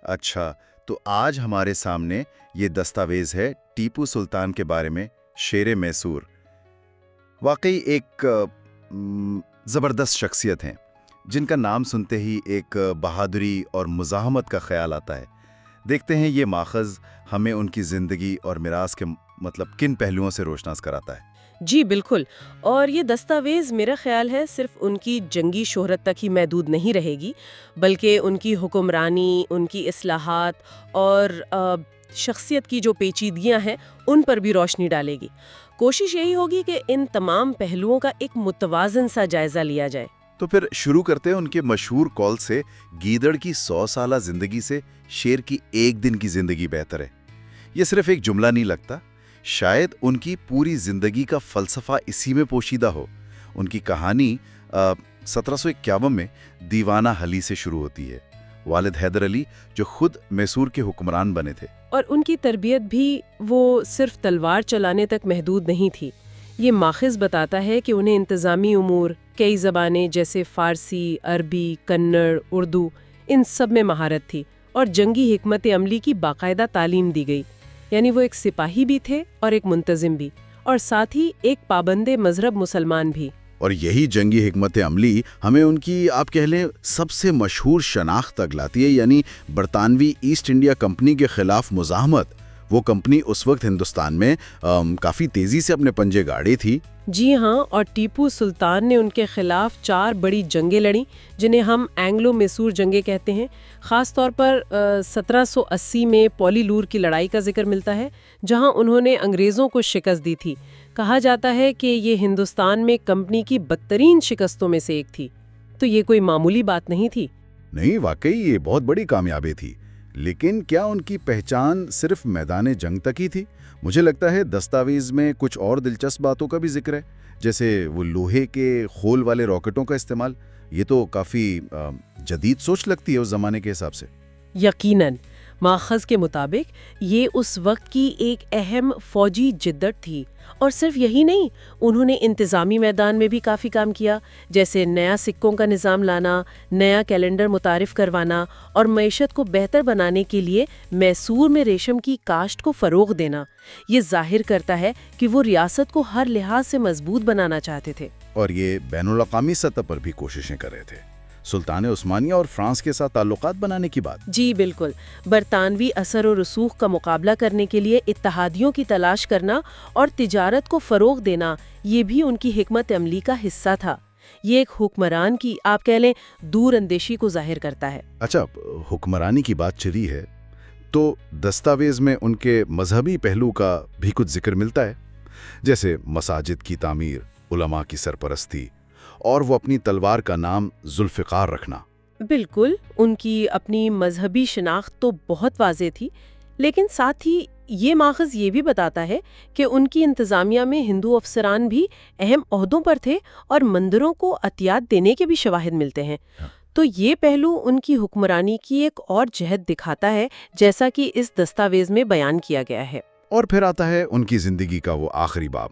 اچھا، تو آج ہمارے سامنے یہ دستاویز ہے ٹیپو سلطان کے بارے میں، شیر میسور۔ واقعی ایک زبردست شخصیت ہیں جن کا نام سنتے ہی ایک بہادری اور مزاحمت کا خیال آتا ہے۔ دیکھتے ہیں یہ ماخذ ہمیں ان کی زندگی اور میراث کے کن پہلوؤں سے روشناس کراتا ہے۔ جی بالکل، اور یہ دستاویز میرا خیال ہے صرف ان کی جنگی شہرت تک ہی محدود نہیں رہے گی، بلکہ ان کی حکمرانی، ان کی اصلاحات اور شخصیت کی جو پیچیدگیاں ہیں ان پر بھی روشنی ڈالے گی۔ کوشش یہی ہوگی کہ ان تمام پہلوؤں کا ایک متوازن سا جائزہ لیا جائے۔ تو پھر شروع کرتے ہیں ان کے مشہور قول سے، گیدڑ کی 100 سالہ زندگی سے شیر کی ایک دن کی زندگی بہتر ہے۔ یہ صرف ایک جملہ نہیں لگتا، شاید ان کی پوری زندگی کا فلسفہ اسی میں پوشیدہ ہو۔ ان کی کہانی 1751 میں دیوانہ حلی سے شروع ہوتی ہے۔ والد حیدر علی جو خود میسور کے حکمران بنے تھے، اور ان کی تربیت بھی وہ صرف تلوار چلانے تک محدود نہیں تھی۔ یہ ماخذ بتاتا ہے کہ انہیں انتظامی امور، کئی زبانیں جیسے فارسی، عربی، کنڑ، اردو، ان سب میں مہارت تھی، اور جنگی حکمت عملی کی باقاعدہ تعلیم دی گئی۔ یعنی وہ ایک سپاہی بھی تھے اور ایک منتظم بھی، اور ساتھ ہی ایک پابند مذہب مسلمان بھی۔ اور یہی جنگی حکمت عملی ہمیں ان کی آپ کہہ لیں سب سے مشہور شناخت تک لاتی ہے، یعنی برطانوی ایسٹ انڈیا کمپنی کے خلاف مزاحمت۔ وہ کمپنی اس وقت ہندوستان میں کافی تیزی سے اپنے پنجے گاڑی تھی۔ جی ہاں، اور ٹیپو سلطان نے ان کے خلاف 4 بڑی جنگیں لڑیں جنہیں ہم اینگلو میسور جنگیں کہتے ہیں۔ خاص طور پر 1780 میں پولی لور کی لڑائی کا ذکر ملتا ہے، جہاں انہوں نے انگریزوں کو شکست دی تھی۔ کہا جاتا ہے کہ یہ ہندوستان میں کمپنی کی بدترین شکستوں میں سے ایک تھی، تو یہ کوئی معمولی بات نہیں تھی۔ نہیں، واقعی یہ بہت بڑی کامیابی تھی۔ لیکن کیا ان کی پہچان صرف میدان جنگ تک ہی تھی؟ مجھے لگتا ہے دستاویز میں کچھ اور دلچسپ باتوں کا بھی ذکر ہے، جیسے وہ لوہے کے خول والے راکٹوں کا استعمال۔ یہ تو کافی جدید سوچ لگتی ہے اس زمانے کے حساب سے۔ یقیناً، ماخذ کے مطابق یہ اس وقت کی ایک اہم فوجی جدت تھی، اور صرف یہی نہیں، انہوں نے انتظامی میدان میں بھی کافی کام کیا، جیسے نیا سکوں کا نظام لانا، نیا کیلنڈر متعارف کروانا، اور معیشت کو بہتر بنانے کے لیے میسور میں ریشم کی کاشت کو فروغ دینا۔ یہ ظاہر کرتا ہے کہ وہ ریاست کو ہر لحاظ سے مضبوط بنانا چاہتے تھے، اور یہ بین الاقوامی سطح پر بھی کوششیں کر رہے تھے۔ سلطان عثمانیہ اور فرانس کے ساتھ تعلقات بنانے کی بات۔ جی بالکل، برطانوی اثر و رسوخ کا مقابلہ کرنے کے لیے اتحادیوں کی تلاش کرنا اور تجارت کو فروغ دینا، یہ بھی ان کی حکمت عملی کا حصہ تھا۔ یہ ایک حکمران کی آپ کہہ لیں دور اندیشی کو ظاہر کرتا ہے۔ اچھا، حکمرانی کی بات چلی ہے تو دستاویز میں ان کے مذہبی پہلو کا بھی کچھ ذکر ملتا ہے، جیسے مساجد کی تعمیر، علماء کی سرپرستی، اور وہ اپنی تلوار کا نام ذوالفقار رکھنا۔ بالکل، ان کی اپنی مذہبی شناخت تو بہت واضح تھی، لیکن ساتھ ہی یہ ماخذ یہ بھی بتاتا ہے کہ ان کی انتظامیہ میں ہندو افسران بھی اہم عہدوں پر تھے، اور مندروں کو عطیات دینے کے بھی شواہد ملتے ہیں۔ تو یہ پہلو ان کی حکمرانی کی ایک اور جہت دکھاتا ہے، جیسا کہ اس دستاویز میں بیان کیا گیا ہے۔ اور پھر آتا ہے ان کی زندگی کا وہ آخری باب،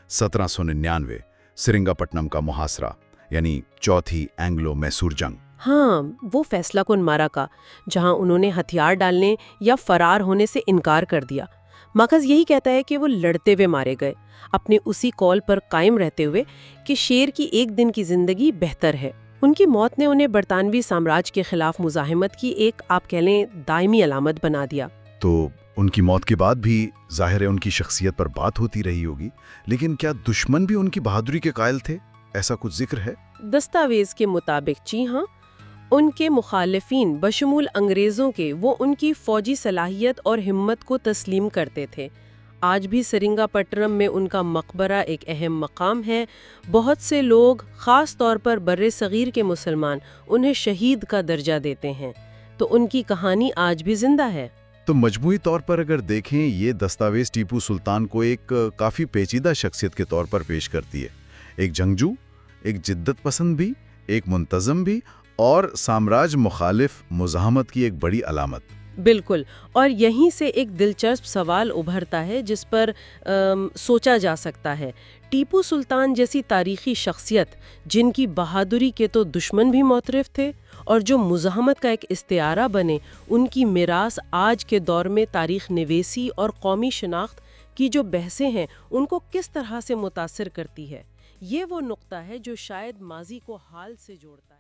1799 سرنگا پٹنم کا محاصرہ، یعنی چوتھی اینگلو میسور جنگ۔ ہاں، وہ فیصلہ کن مارکا جہاں انہوں نے ہتھیار ڈالنے یا فرار ہونے سے انکار کر دیا۔ ماخذ یہی کہتا ہے کہ وہ لڑتے ہوئے مارے گئے، اپنے اسی قول پر قائم رہتے ہوئے کہ شیر کی ایک دن کی زندگی بہتر ہے۔ ان کی موت نے انہیں برطانوی سامراج کے خلاف مزاحمت کی ایک آپ کہہ لیں دائمی علامت بنا دیا۔ تو ان کی موت کے بعد بھی ظاہر ہے ان کی شخصیت پر بات ہوتی رہی ہوگی، لیکن کیا دشمن بھی ان کی بہادری کے قائل تھے؟ ایسا کچھ ذکر ہے؟ دستاویز کے مطابق جی ہاں، ان کے مخالفین بشمول انگریزوں کے وہ ان کی فوجی صلاحیت اور ہمت کو تسلیم کرتے تھے۔ آج بھی سرنگا پٹنم میں ان کا مقبرہ ایک اہم مقام ہے۔ بہت سے لوگ، خاص طور پر بر صغیر کے مسلمان، انہیں شہید کا درجہ دیتے ہیں، تو ان کی کہانی آج بھی زندہ ہے۔ تو مجموعی طور پر اگر دیکھیں، یہ دستاویز ٹیپو سلطان کو ایک کافی پیچیدہ شخصیت کے طور پر پیش کرتی ہے۔ ایک جنگجو، ایک جدت پسند بھی، ایک منتظم بھی، اور سامراج مخالف مزاحمت کی ایک بڑی علامت۔ بالکل، اور یہیں سے ایک دلچسپ سوال ابھرتا ہے جس پر سوچا جا سکتا ہے۔ ٹیپو سلطان جیسی تاریخی شخصیت، جن کی بہادری کے تو دشمن بھی معترف تھے اور جو مزاحمت کا ایک استعارہ بنے، ان کی میراث آج کے دور میں تاریخ نویسی اور قومی شناخت کی جو بحثیں ہیں ان کو کس طرح سے متاثر کرتی ہے۔ یہ وہ نقطہ ہے جو شاید ماضی کو حال سے جوڑتا ہے۔